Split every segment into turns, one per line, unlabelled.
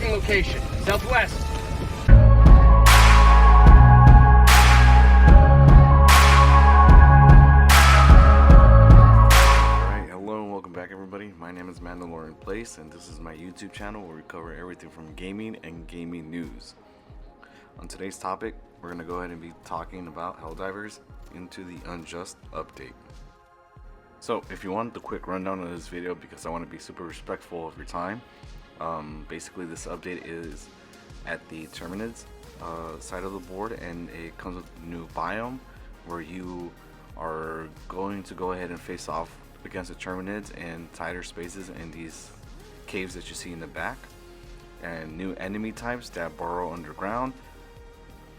Marking location. Southwest.
Alright, hello and welcome back everybody. My name is Mandalorian Place and this is my YouTube channel where we cover everything from gaming and gaming news. On today's topic, we're going to go ahead and be talking about Helldivers into the Unjust update. So if you want the quick rundown of this video, because I want to be super respectful of your time, basically this update is at the Terminids side of the board, and it comes with a new biome where you are going to go ahead and face off against the Terminids in tighter spaces in these caves that you see in the back, and new enemy types that burrow underground,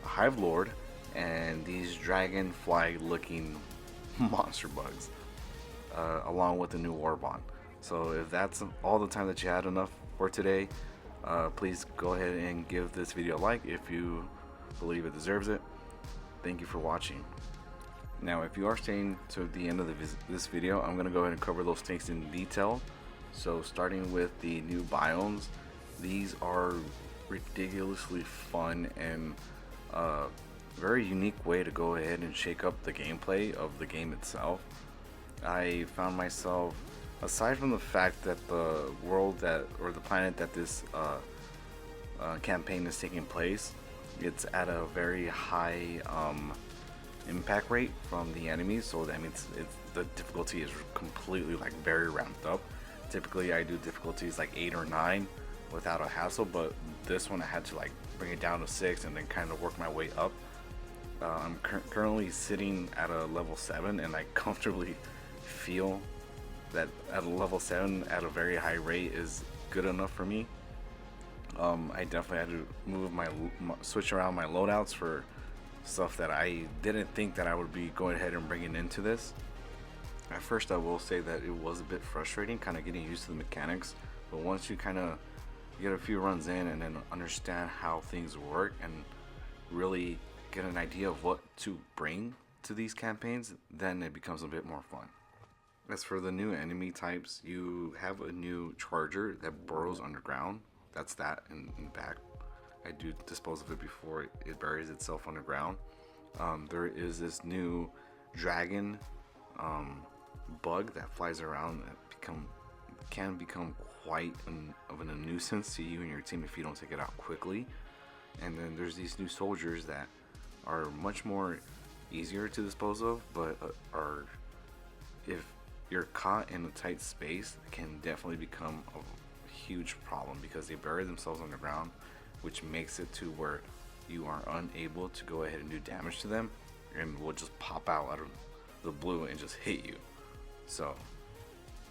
Hive Lord, and these dragonfly looking monster bugs, along with the new Warbond. So if that's all the time that you had enough for today, please go ahead and give this video a like if you believe it deserves it. Thank you for watching. Now if you are staying to the end of this video, I'm going to go ahead and cover those things in detail. So starting with the new biomes, these are ridiculously fun and very unique way to go ahead and shake up the gameplay of the game itself. I found myself, aside from the fact that the world or the planet that this campaign is taking place, it's at a very high impact rate from the enemies, so that means the difficulty is completely like very ramped up. Typically I do difficulties like 8 or 9 without a hassle, but this one I had to like bring it down to 6 and then kind of work my way up. I'm currently sitting at a level 7, and I comfortably feel that at a level 7 at a very high rate is good enough for me. I definitely had to move switch around my loadouts for stuff that I didn't think that I would be going ahead and bringing into this. At first I will say that it was a bit frustrating kind of getting used to the mechanics, but once you kind of get a few runs in and then understand how things work and really get an idea of what to bring to these campaigns, then it becomes a bit more fun. As for the new enemy types, you have a new charger that burrows underground. That's that in the back. I do dispose of it before it buries itself underground. There is this new dragon bug that flies around that can become quite of a nuisance to you and your team if you don't take it out quickly. And then there's these new soldiers that are much more easier to dispose of, but if you're caught in a tight space, it can definitely become a huge problem because they bury themselves underground, which makes it to where you are unable to go ahead and do damage to them, and will just pop out of the blue and just hit you. So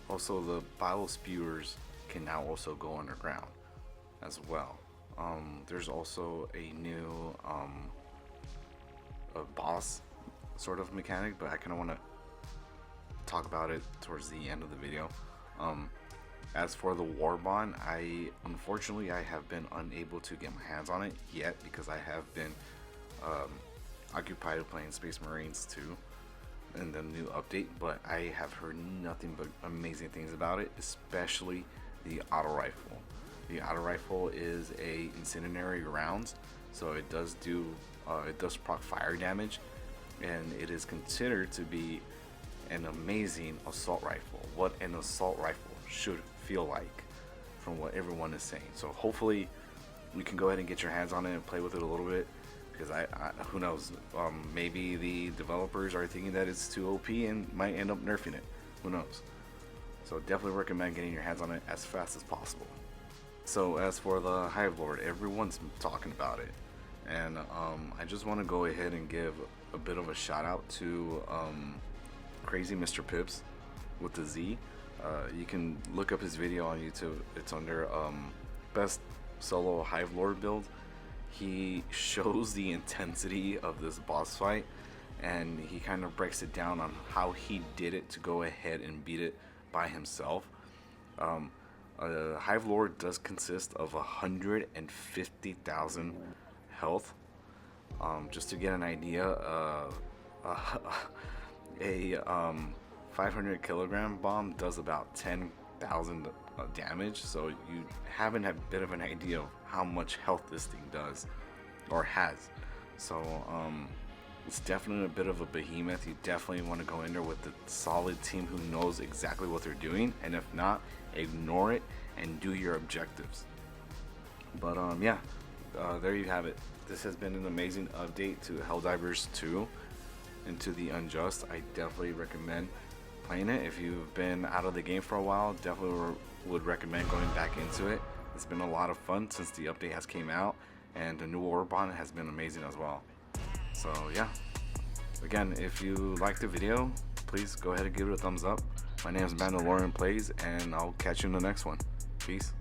also the bile spewers can now also go underground as well. There's also a new a boss sort of mechanic, but I kind of want to talk about it towards the end of the video. As for the Warbond, unfortunately I have been unable to get my hands on it yet because I have been occupied playing Space Marines 2 in the new update, but I have heard nothing but amazing things about it, especially the auto rifle. The auto rifle is a incendiary rounds, so it does proc fire damage, and it is considered to be an amazing assault rifle, what an assault rifle should feel like from what everyone is saying. So hopefully we can go ahead and get your hands on it and play with it a little bit, because I who knows, maybe the developers are thinking that it's too OP and might end up nerfing it, who knows. So definitely recommend getting your hands on it as fast as possible. So as for the Hive Lord, everyone's talking about it, and I just want to go ahead and give a bit of a shout out to Crazy Mr. Pips with the Z. You can look up his video on YouTube. It's under best solo Hive Lord build. He shows the intensity of this boss fight, and he kind of breaks it down on how he did it to go ahead and beat it by himself. Hive Lord does consist of 150,000 health. Just to get an idea, a 500 kilogram bomb does about 10,000 damage, so you haven't a bit of an idea of how much health this thing does or has. So it's definitely a bit of a behemoth. You definitely want to go in there with a solid team who knows exactly what they're doing, and if not, ignore it and do your objectives. But yeah, there you have it. This has been an amazing update to Helldivers 2 and to the Unjust. I definitely recommend playing it. If you've been out of the game for a while, definitely would recommend going back into it. It's been a lot of fun since the update has came out, and the new Orbon has been amazing as well. So yeah, again, if you liked the video, please go ahead and give it a thumbs up. My name is Mandalorian Plays, and I'll catch you in the next one. Peace.